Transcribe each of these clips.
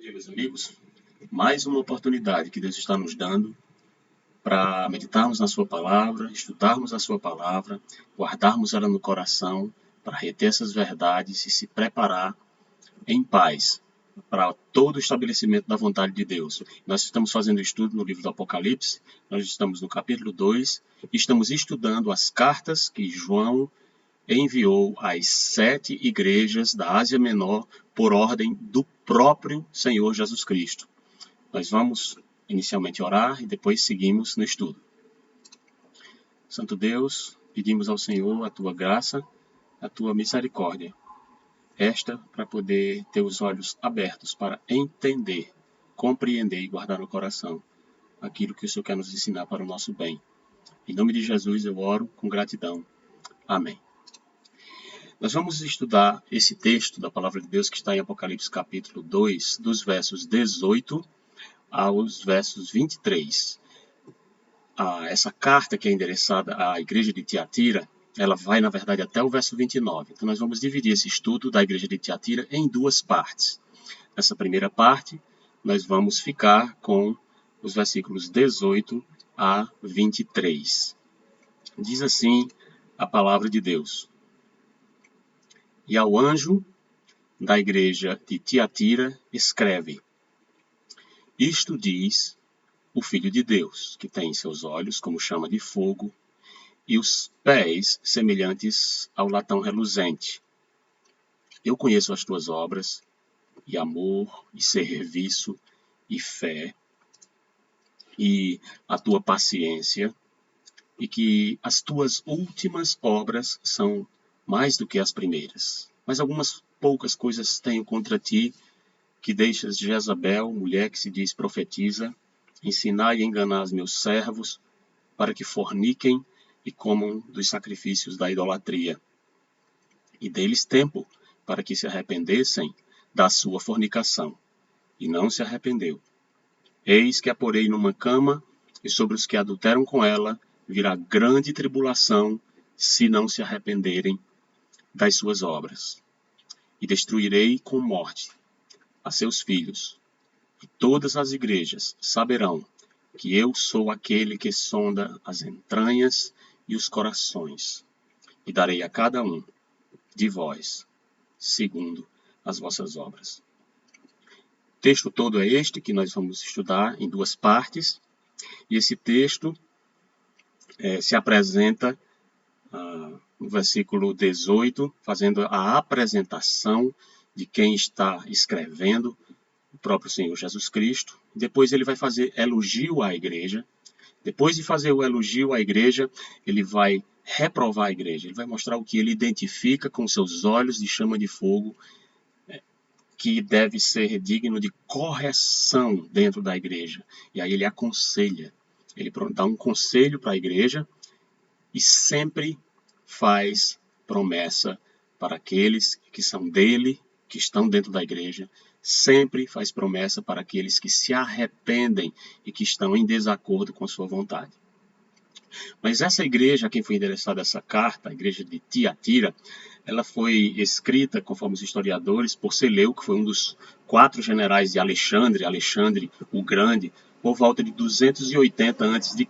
dia, meus amigos. Mais uma oportunidade que Deus está nos dando para meditarmos na Sua palavra, estudarmos a Sua palavra, guardarmos ela no coração, para reter essas verdades e se preparar em paz para todo o estabelecimento da vontade de Deus. Nós estamos fazendo estudo no livro do Apocalipse, nós estamos no capítulo 2, e estamos estudando as cartas que João enviou às 7 igrejas da Ásia Menor por ordem do próprio Senhor Jesus Cristo. Nós vamos inicialmente orar e depois seguimos no estudo. Santo Deus, pedimos ao Senhor a Tua graça, a Tua misericórdia. Esta para poder ter os olhos abertos para entender, compreender e guardar no coração aquilo que o Senhor quer nos ensinar para o nosso bem. Em nome de Jesus eu oro com gratidão. Amém. Nós vamos estudar esse texto da Palavra de Deus que está em Apocalipse capítulo 2, dos versos 18 aos versos 23. Essa carta que é endereçada à igreja de Tiatira, ela vai, na verdade, até o verso 29. Então, nós vamos dividir esse estudo da igreja de Tiatira em duas partes. Nessa primeira parte, nós vamos ficar com os versículos 18 a 23. Diz assim a palavra de Deus. E ao anjo da igreja de Tiatira escreve: Isto diz o Filho de Deus, que tem seus olhos como chama de fogo e os pés semelhantes ao latão reluzente. Eu conheço as tuas obras, e amor, e serviço, e fé, e a tua paciência, e que as tuas últimas obras são mais do que as primeiras. Mas algumas poucas coisas tenho contra ti, que deixas Jezabel, mulher que se diz profetiza, ensinar e enganar os meus servos, para que forniquem e comam dos sacrifícios da idolatria. E dei-lhes tempo para que se arrependessem da sua fornicação. E não se arrependeu. Eis que a porei numa cama, e sobre os que adulteram com ela virá grande tribulação, se não se arrependerem das suas obras. E destruirei com morte a seus filhos. E todas as igrejas saberão que eu sou aquele que sonda as entranhas e os corações. E darei a cada um de vós, segundo as vossas obras. O texto todo é este que nós vamos estudar em duas partes. E esse texto se apresenta no versículo 18, fazendo a apresentação de quem está escrevendo, o próprio Senhor Jesus Cristo. Depois ele vai fazer elogio à igreja. Depois de fazer o elogio à igreja, ele vai reprovar a igreja. Ele vai mostrar o que ele identifica com seus olhos de chama de fogo, que deve ser digno de correção dentro da igreja. E aí ele aconselha. Ele dá um conselho para a igreja e sempre faz promessa para aqueles que são dele, que estão dentro da igreja. Sempre faz promessa para aqueles que se arrependem e que estão em desacordo com sua vontade. Mas essa igreja, a quem foi endereçada essa carta, a igreja de Tiatira, ela foi escrita, conforme os historiadores, por Seleu, que foi um dos 4 generais de Alexandre o Grande, por volta de 280 a.C.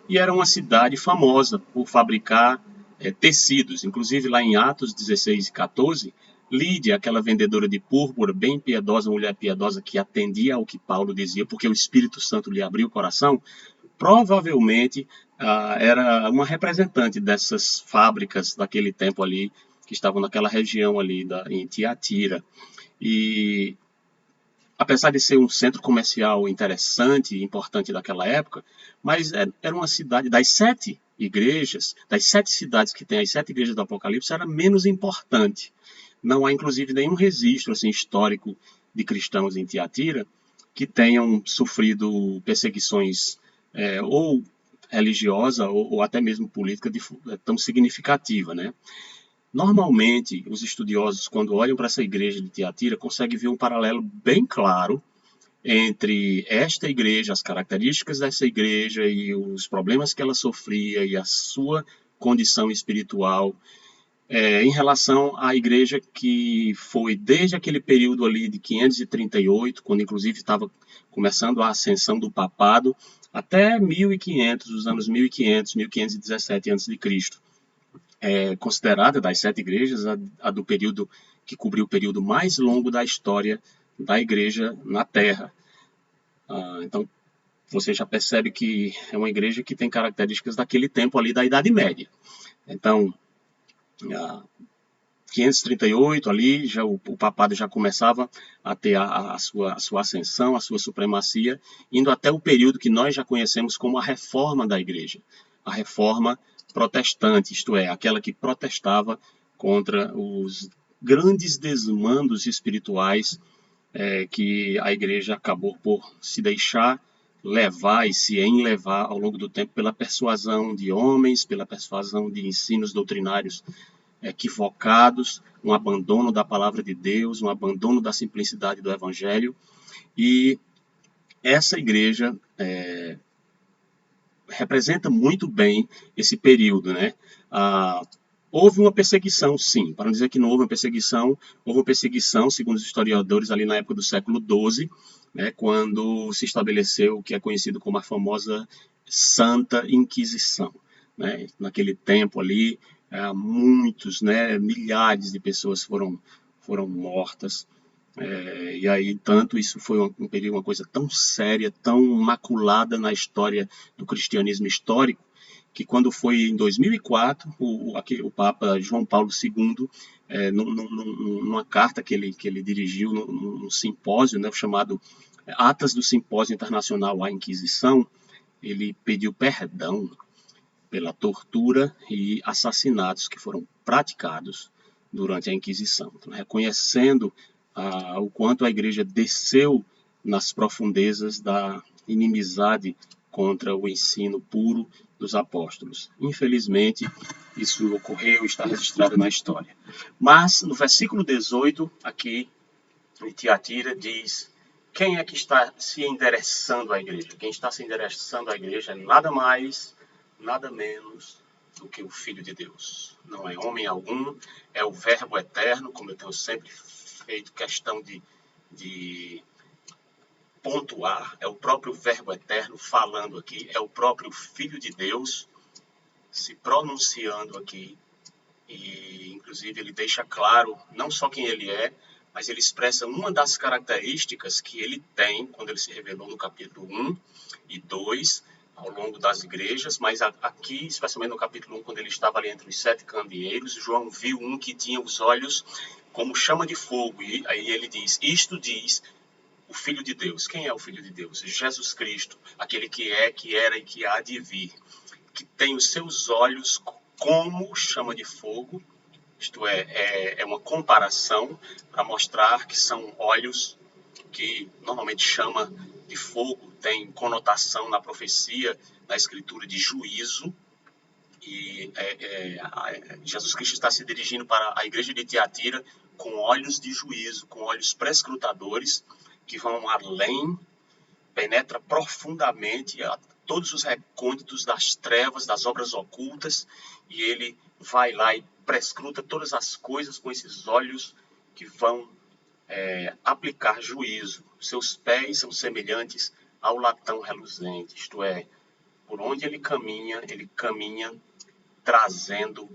E era uma cidade famosa por fabricar tecidos. Inclusive, lá em Atos 16 e 14, Lídia, aquela vendedora de púrpura, bem piedosa, mulher piedosa, que atendia ao que Paulo dizia, porque o Espírito Santo lhe abriu o coração, provavelmente era uma representante dessas fábricas daquele tempo ali, que estavam naquela região ali em Tiatira. E apesar de ser um centro comercial interessante e importante daquela época, mas era uma cidade das 7 igrejas, das 7 cidades que tem as 7 igrejas do Apocalipse, era menos importante. Não há, inclusive, nenhum registro histórico de cristãos em Tiatira que tenham sofrido perseguições ou religiosa ou até mesmo política tão significativa, né? Normalmente, os estudiosos, quando olham para essa igreja de Tiatira, conseguem ver um paralelo bem claro entre esta igreja, as características dessa igreja e os problemas que ela sofria e a sua condição espiritual. em relação à igreja que foi desde aquele período ali de 538, quando inclusive estava começando a ascensão do papado, até 1500, os anos 1500, 1517 a.C., considerada das sete igrejas a do período que cobriu o período mais longo da história da igreja na Terra. Então, você já percebe que é uma igreja que tem características daquele tempo ali da Idade Média. Então, 538 ali, já o papado já começava a ter a sua ascensão, a sua supremacia, indo até o período que nós já conhecemos como a reforma da igreja, a reforma protestante, isto é, aquela que protestava contra os grandes desmandos espirituais que a igreja acabou por se deixar levar e se enlevar ao longo do tempo pela persuasão de homens, pela persuasão de ensinos doutrinários equivocados, um abandono da palavra de Deus, um abandono da simplicidade do evangelho. E essa igreja representa muito bem esse período, né? Houve uma perseguição, sim. Para não dizer que não houve uma perseguição, segundo os historiadores, ali na época do século XII, né, quando se estabeleceu o que é conhecido como a famosa Santa Inquisição. Né? Naquele tempo ali, muitos, né, milhares de pessoas foram mortas. E aí, tanto isso foi um período, uma coisa tão séria, tão maculada na história do cristianismo histórico, que quando foi em 2004, o Papa João Paulo II, numa carta que ele dirigiu num simpósio, né, chamado Atas do Simpósio Internacional à Inquisição, ele pediu perdão pela tortura e assassinatos que foram praticados durante a Inquisição, então, reconhecendo o quanto a igreja desceu nas profundezas da inimizade contra o ensino puro dos apóstolos. Infelizmente, isso ocorreu e está registrado na história. Mas, no versículo 18, aqui, em Tiatira, diz: quem é que está se endereçando à igreja? Quem está se endereçando à igreja é nada mais, nada menos do que o Filho de Deus. Não é homem algum, é o Verbo eterno, como eu tenho sempre feito questão de pontuar, é o próprio Verbo eterno falando aqui, é o próprio Filho de Deus se pronunciando aqui, e inclusive ele deixa claro não só quem ele é, mas ele expressa uma das características que ele tem quando ele se revelou no capítulo 1 e 2, ao longo das igrejas, mas aqui, especialmente no capítulo 1, quando ele estava ali entre os 7 candeeiros, João viu um que tinha os olhos como chama de fogo, e aí ele diz: isto diz o Filho de Deus. Quem é o Filho de Deus? Jesus Cristo, aquele que é, que era e que há de vir, que tem os seus olhos como chama de fogo, isto é uma comparação para mostrar que são olhos que normalmente chama de fogo, tem conotação na profecia, na escritura de juízo, e Jesus Cristo está se dirigindo para a igreja de Tiatira com olhos de juízo, com olhos prescrutadores, que vão além, penetra profundamente a todos os recônditos das trevas, das obras ocultas, e ele vai lá e prescruta todas as coisas com esses olhos que vão aplicar juízo. Seus pés são semelhantes ao latão reluzente, isto é, por onde ele caminha trazendo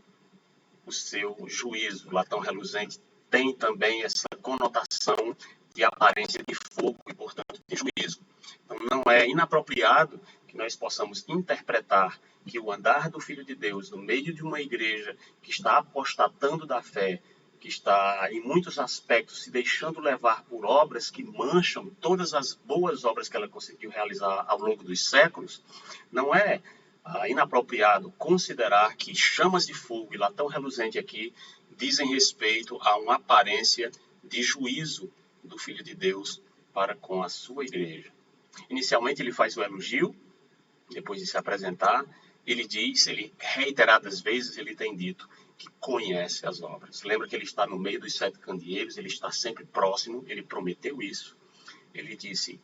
o seu juízo. O latão reluzente tem também essa conotação de aparência de fogo e, portanto, de juízo. Então, não é inapropriado que nós possamos interpretar que o andar do Filho de Deus no meio de uma igreja que está apostatando da fé, que está, em muitos aspectos, se deixando levar por obras que mancham todas as boas obras que ela conseguiu realizar ao longo dos séculos, não é inapropriado considerar que chamas de fogo e latão reluzente aqui dizem respeito a uma aparência de juízo do Filho de Deus para com a sua igreja. Inicialmente ele faz o elogio, depois de se apresentar, ele reiteradas vezes ele tem dito que conhece as obras. Lembra que ele está no meio dos 7 candeeiros, ele está sempre próximo, ele prometeu isso. Ele disse: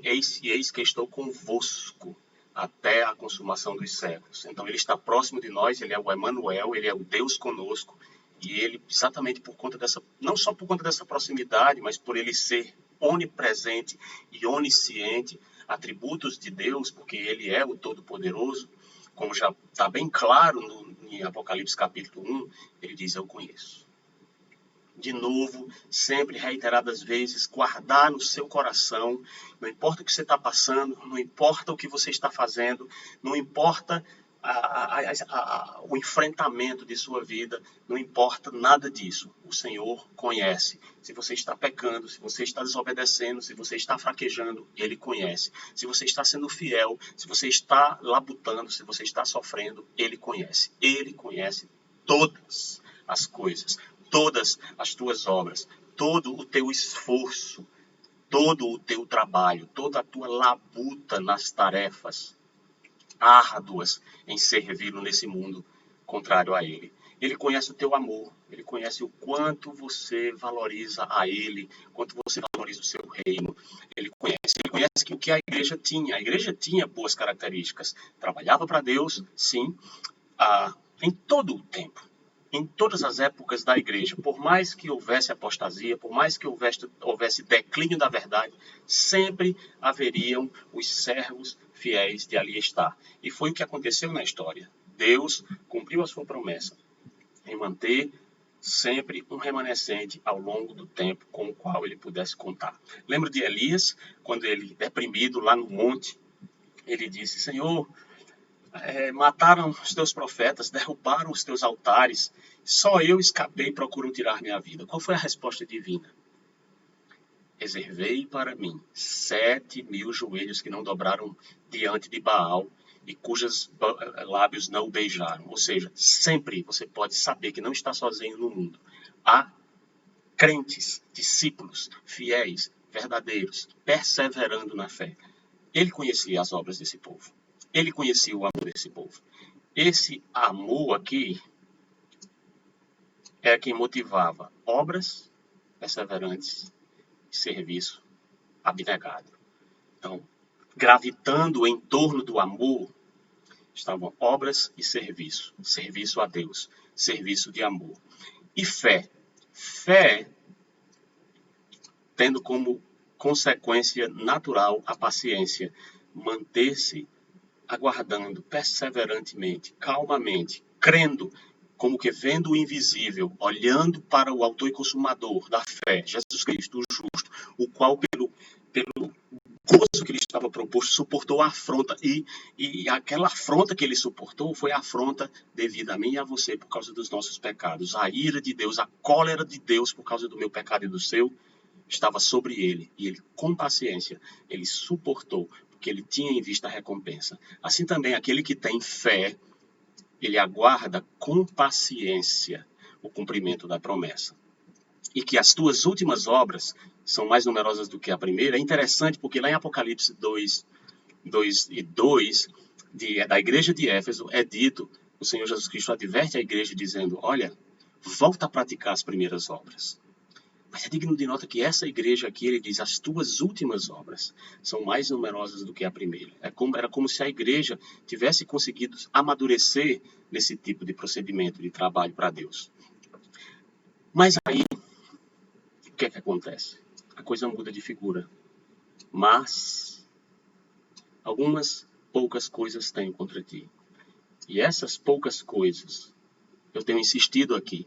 eis que estou convosco até a consumação dos séculos. Então ele está próximo de nós, ele é o Emanuel, ele é o Deus conosco, e ele, exatamente por conta dessa, não só por conta dessa proximidade, mas por ele ser onipresente e onisciente, atributos de Deus, porque ele é o Todo-Poderoso, como já está bem claro em Apocalipse capítulo 1, ele diz, eu conheço. De novo, sempre reiteradas vezes, guardar no seu coração, não importa o que você está passando, não importa o que você está fazendo, não importa o enfrentamento de sua vida, não importa nada disso. O Senhor conhece. Se você está pecando, se você está desobedecendo, se você está fraquejando, Ele conhece. Se você está sendo fiel, se você está labutando, se você está sofrendo, Ele conhece. Ele conhece todas as coisas, todas as tuas obras, todo o teu esforço, todo o teu trabalho, toda a tua labuta nas tarefas árduas em servi-lo nesse mundo contrário a ele. Ele conhece o teu amor, ele conhece o quanto você valoriza a ele, quanto você valoriza o seu reino. Ele conhece que o que a igreja tinha boas características. Trabalhava para Deus, sim, em todo o tempo. Em todas as épocas da igreja, por mais que houvesse apostasia, por mais que houvesse declínio da verdade, sempre haveriam os servos fiéis de ali estar. E foi o que aconteceu na história. Deus cumpriu a sua promessa em manter sempre um remanescente ao longo do tempo com o qual ele pudesse contar. Lembro de Elias, quando ele, deprimido lá no monte, ele disse, Senhor, mataram os teus profetas, derrubaram os teus altares, só eu escapei e procuram tirar minha vida. Qual foi a resposta divina? Reservei para mim 7.000 joelhos que não dobraram diante de Baal e cujos lábios não o beijaram. Ou seja, sempre você pode saber que não está sozinho no mundo. Há crentes, discípulos, fiéis, verdadeiros, perseverando na fé. Ele conhecia as obras desse povo. Ele conhecia o amor desse povo. Esse amor aqui é quem motivava obras perseverantes e serviço abnegado. Então, gravitando em torno do amor, estavam obras e serviço. Serviço a Deus, serviço de amor. E fé. Fé, tendo como consequência natural a paciência, manter-se aguardando perseverantemente, calmamente, crendo, como que vendo o invisível, olhando para o autor e consumador da fé, Jesus Cristo, o justo, o qual pelo gozo que ele estava proposto, suportou a afronta, e aquela afronta que ele suportou foi a afronta devida a mim e a você por causa dos nossos pecados. A ira de Deus, a cólera de Deus por causa do meu pecado e do seu, estava sobre ele, e ele, com paciência, ele suportou, porque ele tinha em vista a recompensa. Assim também, aquele que tem fé, ele aguarda com paciência o cumprimento da promessa. E que as tuas últimas obras são mais numerosas do que a primeira. É interessante porque lá em Apocalipse 2 e 2, da igreja de Éfeso, é dito, o Senhor Jesus Cristo adverte a igreja dizendo, olha, volta a praticar as primeiras obras. Mas é digno de nota que essa igreja aqui, ele diz, as tuas últimas obras são mais numerosas do que a primeira. Era como se a igreja tivesse conseguido amadurecer nesse tipo de procedimento de trabalho para Deus. Mas aí, o que é que acontece? A coisa muda de figura. Mas, algumas poucas coisas tenho contra ti. E essas poucas coisas, eu tenho insistido aqui,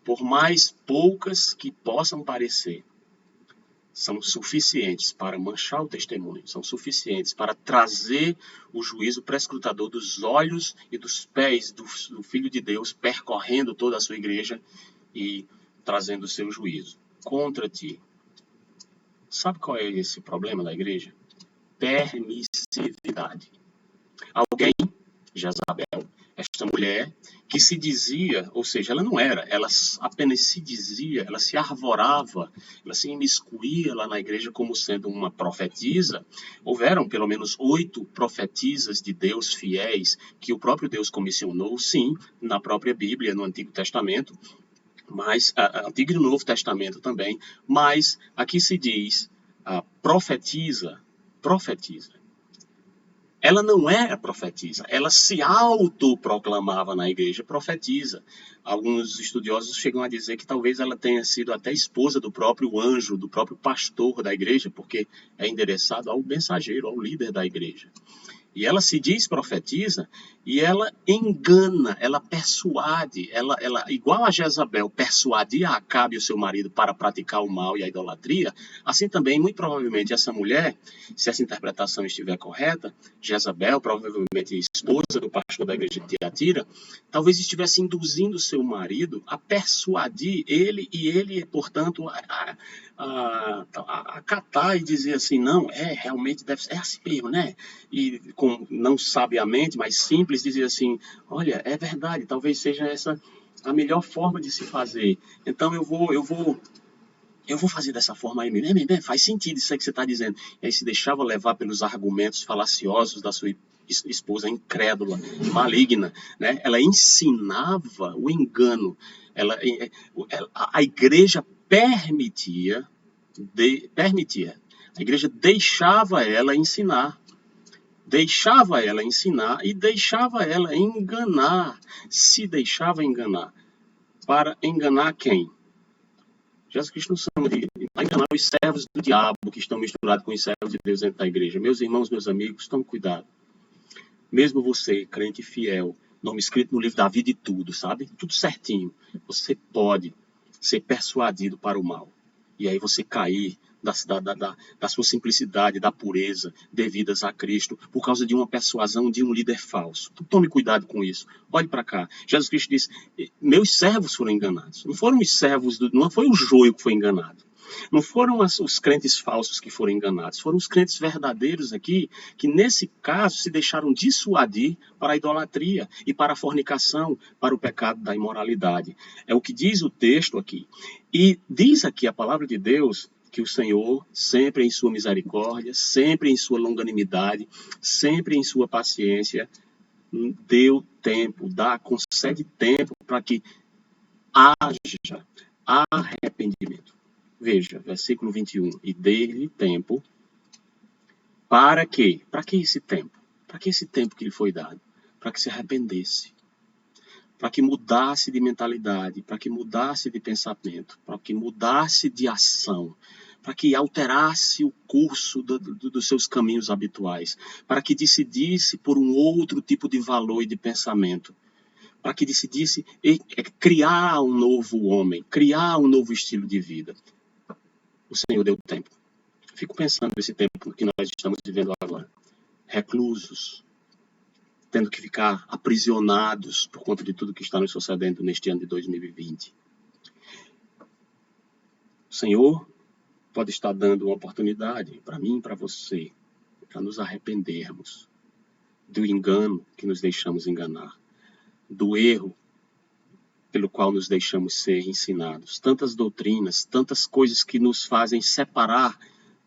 por mais poucas que possam parecer, são suficientes para manchar o testemunho, são suficientes para trazer o juízo prescrutador dos olhos e dos pés do Filho de Deus, percorrendo toda a sua igreja e trazendo o seu juízo contra ti. Sabe qual é esse problema da igreja? Permissividade. Alguém, Jezabel, esta mulher, que se dizia, ou seja, ela não era, ela apenas se dizia, ela se arvorava, ela se imiscuía lá na igreja como sendo uma profetisa. Houveram pelo menos 8 profetisas de Deus fiéis que o próprio Deus comissionou, sim, na própria Bíblia, no Antigo Testamento, mas Antigo e no Novo Testamento também, mas aqui se diz profetiza. Ela não era profetisa, ela se autoproclamava na igreja profetisa. Alguns estudiosos chegam a dizer que talvez ela tenha sido até esposa do próprio anjo, do próprio pastor da igreja, porque é endereçado ao mensageiro, ao líder da igreja. E ela se diz profetiza e ela engana, ela persuade, ela igual a Jezabel persuadia Acabe, o seu marido, para praticar o mal e a idolatria, assim também, muito provavelmente, essa mulher, se essa interpretação estiver correta, Jezabel, provavelmente esposa do pastor da igreja de Tiatira, talvez estivesse induzindo seu marido a persuadir ele e ele, portanto, acatar e dizer assim, não, realmente deve ser, é assim mesmo, né? E não sabiamente, mas simples, dizer assim, olha, é verdade, talvez seja essa a melhor forma de se fazer. Então eu vou fazer dessa forma aí mesmo. Faz sentido isso aí que você está dizendo. E aí se deixava levar pelos argumentos falaciosos da sua esposa incrédula, maligna, né? Ela ensinava o engano. A igreja permitia, a igreja deixava ela ensinar e deixava ela enganar, se deixava enganar. Para enganar quem? Jesus Cristo nos chama de enganar os servos do diabo que estão misturados com os servos de Deus dentro da igreja. Meus irmãos, meus amigos, tome cuidado. Mesmo você, crente fiel, nome escrito no livro da vida e tudo, sabe? Tudo certinho. Você pode ser persuadido para o mal. E aí você cair da sua simplicidade, da pureza devidas a Cristo, por causa de uma persuasão de um líder falso. Então, tome cuidado com isso. Olhe para cá. Jesus Cristo disse, meus servos foram enganados. Não foram os servos, não foi o joio que foi enganado. Não foram os crentes falsos que foram enganados, foram os crentes verdadeiros aqui, que nesse caso se deixaram dissuadir para a idolatria e para a fornicação, para o pecado da imoralidade. É o que diz o texto aqui. E diz aqui a palavra de Deus que o Senhor, sempre em sua misericórdia, sempre em sua longanimidade, sempre em sua paciência, deu tempo, concede tempo para que haja arrependimento. Veja, versículo 21. E dê-lhe tempo para quê? Para que esse tempo? Para que esse tempo que lhe foi dado? Para que se arrependesse. Para que mudasse de mentalidade, para que mudasse de pensamento, para que mudasse de ação, para que alterasse o curso dos seus caminhos habituais, para que decidisse por um outro tipo de valor e de pensamento, para que decidisse criar um novo homem, criar um novo estilo de vida. O Senhor deu tempo. Fico pensando nesse tempo que nós estamos vivendo agora. Reclusos, tendo que ficar aprisionados por conta de tudo que está nos sucedendo neste ano de 2020. O Senhor pode estar dando uma oportunidade para mim e para você, para nos arrependermos do engano que nos deixamos enganar, do erro pelo qual nos deixamos ser ensinados. Tantas doutrinas, tantas coisas que nos fazem separar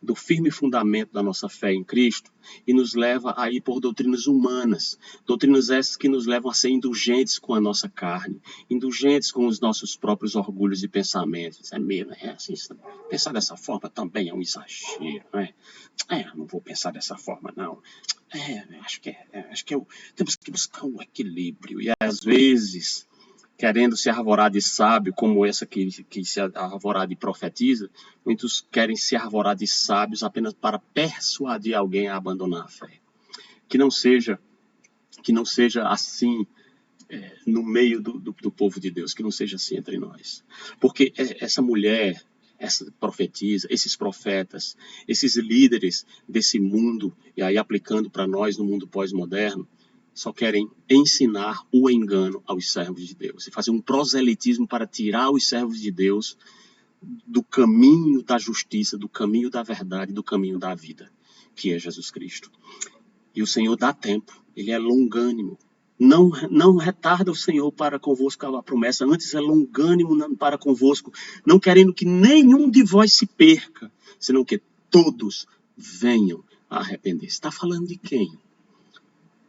do firme fundamento da nossa fé em Cristo e nos leva a ir por doutrinas humanas, doutrinas essas que nos levam a ser indulgentes com a nossa carne, indulgentes com os nossos próprios orgulhos e pensamentos. É mesmo, assim, pensar dessa forma também é um exagero, não é? Não vou pensar dessa forma, não. Acho que temos que buscar um equilíbrio e às vezes querendo se arvorar de sábio, como essa que se arvorar de profetiza, muitos querem se arvorar de sábios apenas para persuadir alguém a abandonar a fé. Que não seja assim no meio do povo de Deus, que não seja assim entre nós. Porque essa mulher, essa profetisa, esses profetas, esses líderes desse mundo, e aí aplicando para nós no mundo pós-moderno, só querem ensinar o engano aos servos de Deus e fazer um proselitismo para tirar os servos de Deus do caminho da justiça, do caminho da verdade, do caminho da vida, que é Jesus Cristo. E o Senhor dá tempo, Ele é longânimo. Não retarda o Senhor para convosco a promessa, antes é longânimo para convosco, não querendo que nenhum de vós se perca, senão que todos venham a arrepender. Está falando de quem?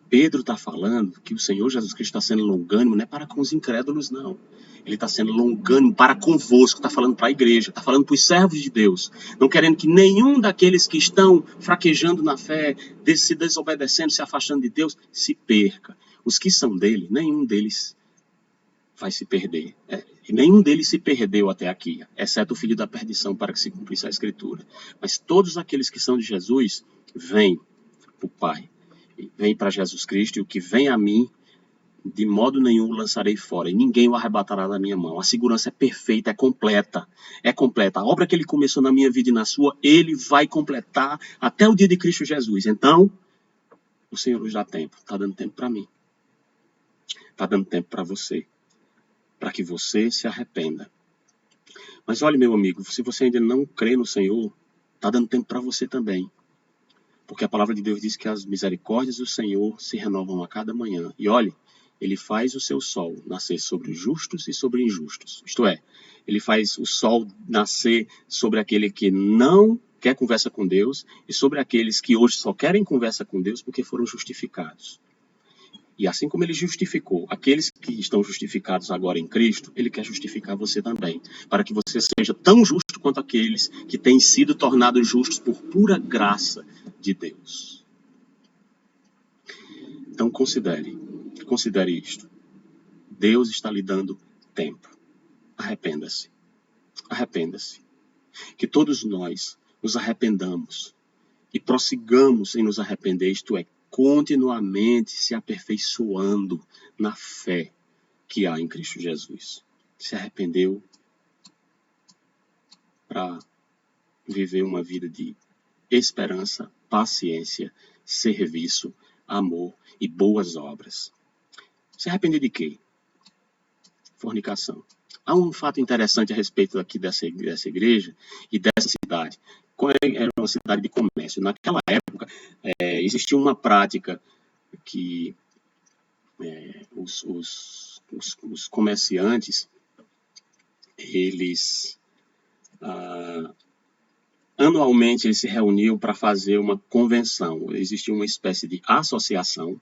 Pedro está falando que o Senhor Jesus Cristo está sendo longânimo, não é para com os incrédulos, não. Ele está sendo longânimo para convosco, está falando para a igreja, está falando para os servos de Deus, não querendo que nenhum daqueles que estão fraquejando na fé, se desobedecendo, se afastando de Deus, se perca. Os que são dele, nenhum deles vai se perder. E nenhum deles se perdeu até aqui, exceto o filho da perdição, para que se cumprisse a Escritura. Mas todos aqueles que são de Jesus, vêm para o Pai. Vem para Jesus Cristo, e o que vem a mim, de modo nenhum o lançarei fora, e ninguém o arrebatará da minha mão. A segurança é perfeita, é completa, é completa. A obra que ele começou na minha vida e na sua, ele vai completar até o dia de Cristo Jesus. Então, o Senhor nos dá tempo, está dando tempo para mim, está dando tempo para você, para que você se arrependa. Mas olha, meu amigo, se você ainda não crê no Senhor, está dando tempo para você também. Porque a palavra de Deus diz que as misericórdias do Senhor se renovam a cada manhã. E olhe, ele faz o seu sol nascer sobre justos e sobre injustos. Isto é, ele faz o sol nascer sobre aquele que não quer conversa com Deus e sobre aqueles que hoje só querem conversa com Deus porque foram justificados. E assim como ele justificou aqueles que estão justificados agora em Cristo, ele quer justificar você também, para que você seja tão justo quanto aqueles que têm sido tornados justos por pura graça de Deus. Então considere isto. Deus está lhe dando tempo. Arrependa-se. Arrependa-se. Que todos nós nos arrependamos e prossigamos em nos arrepender, isto é, continuamente se aperfeiçoando na fé que há em Cristo Jesus. Se arrependeu para viver uma vida de esperança, paciência, serviço, amor e boas obras. Se arrepender de quê? Fornicação. Há um fato interessante a respeito aqui dessa igreja e dessa cidade. Era uma cidade de comércio. Naquela época, existia uma prática que os comerciantes, eles anualmente eles se reuniam para fazer uma convenção. Existia uma espécie de associação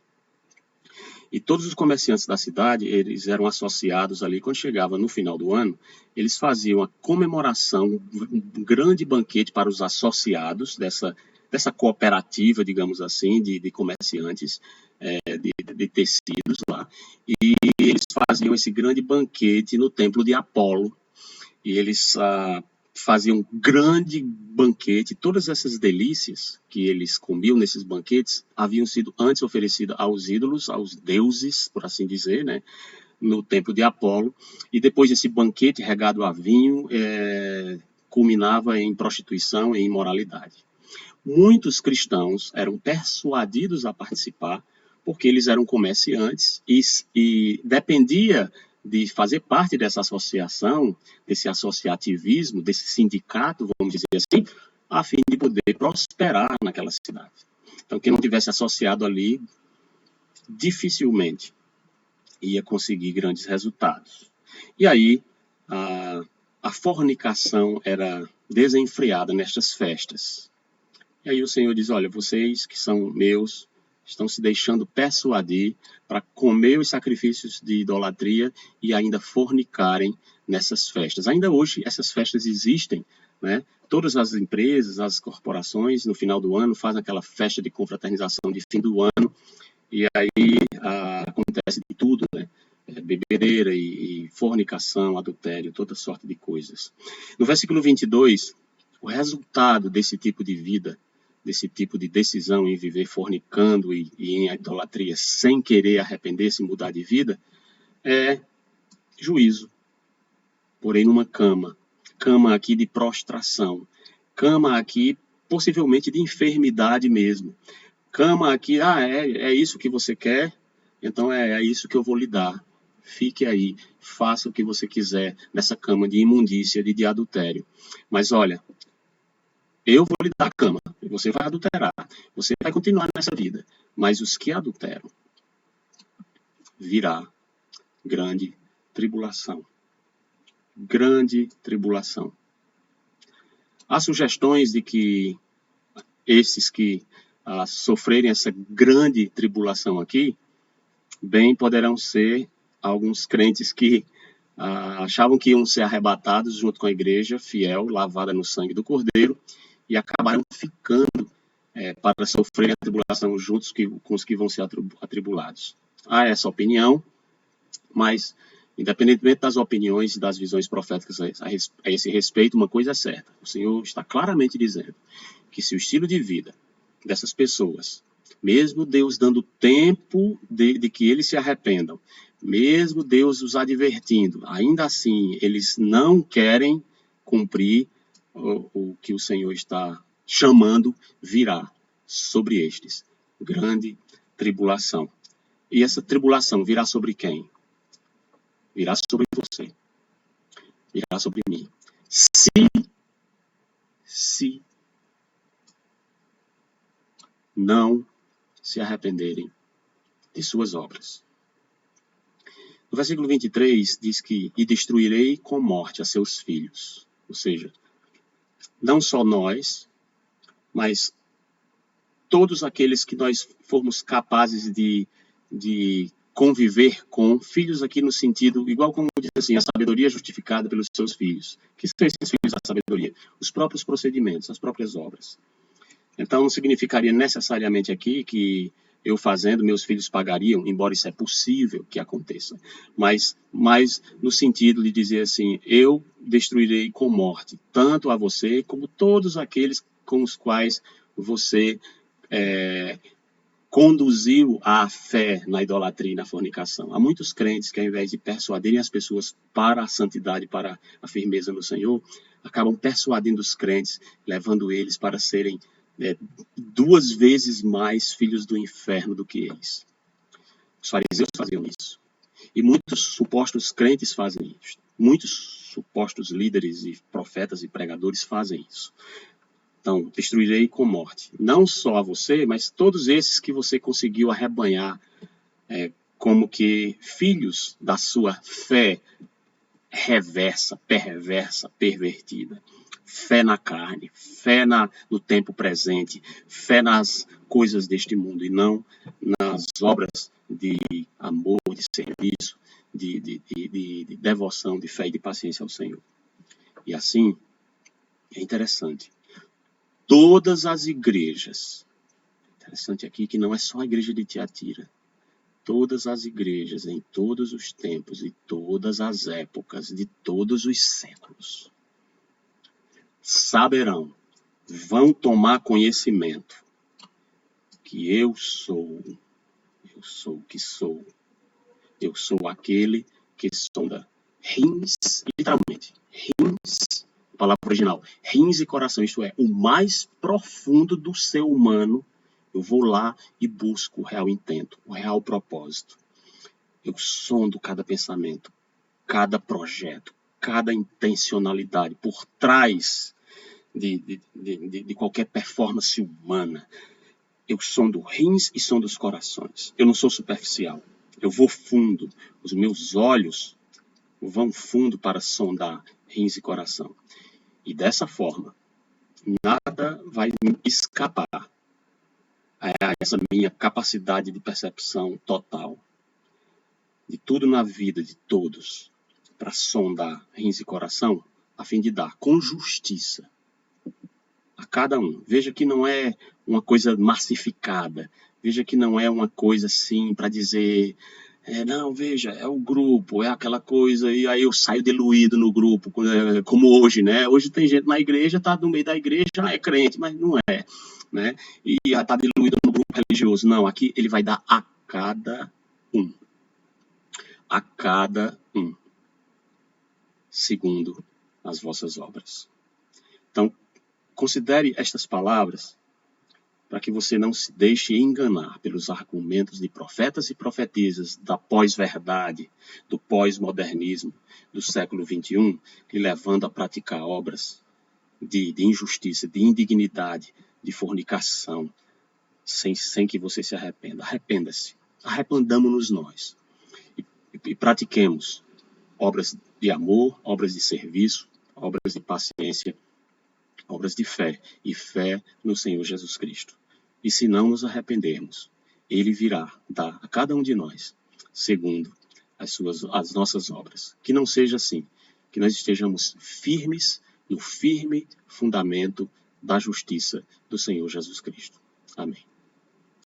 e todos os comerciantes da cidade, eles eram associados ali. Quando chegava no final do ano, eles faziam a comemoração, um grande banquete para os associados dessa cooperativa, digamos assim, de comerciantes de tecidos lá. E eles faziam esse grande banquete no templo de Apolo. E eles faziam um grande banquete. Todas essas delícias que eles comiam nesses banquetes haviam sido antes oferecidas aos ídolos, aos deuses, por assim dizer, né, no templo de Apolo. E depois desse banquete regado a vinho, culminava em prostituição e imoralidade. Muitos cristãos eram persuadidos a participar porque eles eram comerciantes e dependia de fazer parte dessa associação, desse associativismo, desse sindicato, vamos dizer assim, a fim de poder prosperar naquela cidade. Então, quem não tivesse associado ali, dificilmente ia conseguir grandes resultados. E aí, a fornicação era desenfreada nestas festas. E aí o Senhor diz, olha, vocês que são meus, estão se deixando persuadir para comer os sacrifícios de idolatria e ainda fornicarem nessas festas. Ainda hoje, essas festas existem, né? Todas as empresas, as corporações, no final do ano, fazem aquela festa de confraternização de fim do ano, e aí acontece de tudo, né? Bebedeira e fornicação, adultério, toda sorte de coisas. No versículo 22, o resultado desse tipo de vida, desse tipo de decisão em viver fornicando e em idolatria sem querer arrepender-se e mudar de vida, é juízo. Porém, numa cama aqui de prostração, cama aqui possivelmente de enfermidade mesmo, cama aqui, é isso que você quer? Então é isso que eu vou lhe dar. Fique aí, faça o que você quiser nessa cama de imundícia, de adultério. Mas olha, eu vou lhe dar a cama, e você vai adulterar, você vai continuar nessa vida. Mas os que adulteram, virá grande tribulação. Grande tribulação. Há sugestões de que esses que a sofrerem essa grande tribulação aqui, bem poderão ser alguns crentes que achavam que iam ser arrebatados junto com a igreja fiel, lavada no sangue do Cordeiro, e acabaram ficando para sofrer a tribulação juntos com os que vão ser atribulados. Há essa opinião, mas, independentemente das opiniões e das visões proféticas a esse respeito, uma coisa é certa: o Senhor está claramente dizendo que se o estilo de vida dessas pessoas, mesmo Deus dando tempo de que eles se arrependam, mesmo Deus os advertindo, ainda assim eles não querem cumprir o que o Senhor está chamando, virá sobre estes grande tribulação. E essa tribulação virá sobre quem? Virá sobre você. Virá sobre mim. Se não se arrependerem de suas obras. No versículo 23 diz que: e destruirei com morte a seus filhos. Ou seja, não só nós, mas todos aqueles que nós formos capazes de conviver com, filhos aqui no sentido, igual como diz assim, a sabedoria justificada pelos seus filhos. Que são esses filhos da sabedoria? Os próprios procedimentos, as próprias obras. Então não significaria necessariamente aqui que eu fazendo, meus filhos pagariam, embora isso é possível que aconteça, mas no sentido de dizer assim: eu destruirei com morte, tanto a você como todos aqueles com os quais você conduziu à fé na idolatria e na fornicação. Há muitos crentes que, ao invés de persuadirem as pessoas para a santidade, para a firmeza no Senhor, acabam persuadindo os crentes, levando eles para serem 2 vezes mais filhos do inferno do que eles. Os fariseus faziam isso. E muitos supostos crentes fazem isso. Muitos supostos líderes e profetas e pregadores fazem isso. Então, destruirei com morte. Não só a você, mas todos esses que você conseguiu arrebanhar como que filhos da sua fé reversa, perversa, pervertida. Fé na carne, fé no tempo presente, fé nas coisas deste mundo e não nas obras de amor, de serviço, de devoção, de fé e de paciência ao Senhor. E assim, é interessante. Todas as igrejas, interessante aqui que não é só a igreja de Tiatira, todas as igrejas em todos os tempos e todas as épocas de todos os séculos saberão, vão tomar conhecimento que eu sou o que sou, eu sou aquele que sonda rins, literalmente, rins, a palavra original, rins e coração, isto é, o mais profundo do ser humano. Eu vou lá e busco o real intento, o real propósito. Eu sondo cada pensamento, cada projeto, cada intencionalidade por trás de qualquer performance humana. Eu sondo rins e sondo os corações. Eu não sou superficial. Eu vou fundo. Os meus olhos vão fundo para sondar rins e coração. E dessa forma, nada vai me escapar a essa minha capacidade de percepção total de tudo na vida de todos, para sondar rins e coração, a fim de dar com justiça a cada um. Veja que não é uma coisa massificada. Veja que não é uma coisa assim para dizer, não, veja, é o grupo, é aquela coisa, e aí eu saio diluído no grupo, como hoje, né? Hoje tem gente na igreja, tá no meio da igreja, é crente, mas não é, né? E tá diluído no grupo religioso. Não, aqui ele vai dar a cada um. A cada um, segundo as vossas obras. Então, considere estas palavras para que você não se deixe enganar pelos argumentos de profetas e profetisas da pós-verdade, do pós-modernismo do século XXI, lhe levando a praticar obras de injustiça, de indignidade, de fornicação, sem que você se arrependa. Arrependa-se. Arrependamo-nos nós. E pratiquemos obras de amor, obras de serviço, obras de paciência, obras de fé, e fé no Senhor Jesus Cristo. E se não nos arrependermos, Ele virá dar a cada um de nós, segundo as nossas obras. Que não seja assim, que nós estejamos firmes no firme fundamento da justiça do Senhor Jesus Cristo. Amém.